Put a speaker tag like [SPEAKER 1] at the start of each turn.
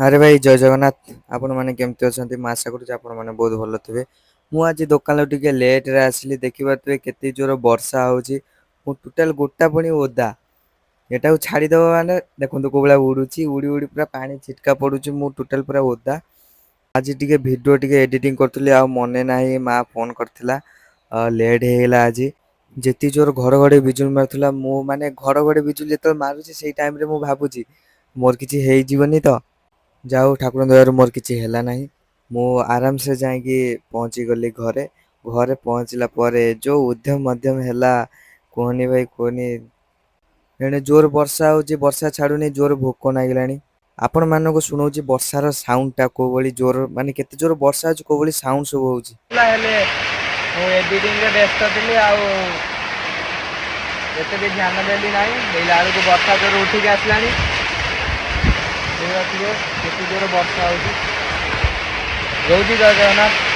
[SPEAKER 1] ଆରେ ଭାଇ ଜୟ ଜଗନ୍ନାଥ। ଆପଣ ମାନେ କେମିତି ଅଛନ୍ତି? ମୁଁ ଆଶା କରୁଛି ଆପଣ ମାନେ ବହୁତ ଭଲ ଥିବେ। ମୁଁ ଆଜି ଦୋକାନରୁ ଟିକେ ଲେଟରେ ଆସିଲି। ଦେଖିପାରୁଥିବେ କେତେ ଜୋର ବର୍ଷା ହଉଛି। ମୁଁ ଟୋଟାଲ ଗୋଟା ପୁଣି ଓଦା। ଏଟାକୁ ଛାଡ଼ିଦବ ମାନେ ଦେଖନ୍ତୁ କୋଉ ଭଳିଆ ଉଡୁଛି। ଉଡି ଉଡି ପୁରା ପାଣି ଛିଟକା ପଡୁଛି। ମୁଁ ଟୋଟାଲ ପୁରା ଓଦା। ଆଜି ଟିକେ ଭିଡ଼ିଓ ଟିକେ ଏଡ଼ିଟିଂ କରୁଥିଲି ଆଉ ମନେ ନାହିଁ ମା ଫୋନ୍ କରିଥିଲା। ଲେଟ୍ ହେଇଗଲା ଆଜି। ଯେତିକି ଜୋର ଘଡ଼ଘଡ଼ି ବିଜୁଳି ମାରୁଥିଲା ମୁଁ ମାନେ ଘଡ଼ଘଡ଼ି ବିଜୁଳି ଯେତେବେଳେ ମାରୁଛି ସେଇ ଟାଇମରେ ମୁଁ ଭାବୁଛି ମୋର କିଛି ହେଇଯିବନି ତ। ଯାହା ହଉ ଠାକୁରଙ୍କ ଦୟାରୁ ମୋର କିଛି ହେଲା ନାହିଁ। ମୁଁ ଆରାମସେ ଯାଇକି ପହଞ୍ଚିଗଲି ଘରେ। ଘରେ ପହଞ୍ଚିଲା ପରେ ଯୋଉ ଉଦ୍ୟମ ମଧ୍ୟମ ହେଲା କୁହନି ଭାଇ କୁହନି। ଏଣେ ଜୋର ବର୍ଷା ହଉଛି ବର୍ଷା ଛାଡୁନି ଜୋର ଭୋକ ଲାଗିଲାଣି। ଆପଣ ମାନଙ୍କୁ ଶୁଣଉଛି ବର୍ଷାର ସାଉଣ୍ଡ ଟା କୋଉ ଭଳି ଜୋର ମାନେ କେତେ ଜୋର ବର୍ଷା ହଉଛି କୋଉ ଭଳି ସାଉଣ୍ଡ ସବୁ ହଉଛି। ହେଲେ ମୁଁ ଏଡିଟିଂରେ ବ୍ୟସ୍ତ ଥିଲି ଆଉ ଏତେ ବି ଧ୍ୟାନ ଦେଲି ନାହିଁ। ଦେଖିଲା ବେଳକୁ ବର୍ଷା ଜୋର ଉଠିକି ଆସିଲାଣି। କେତେ ଜୋର ବର୍ଷା ହଉଛି। ରହୁଛି ଜୟ ଜଗନ୍ନାଥ।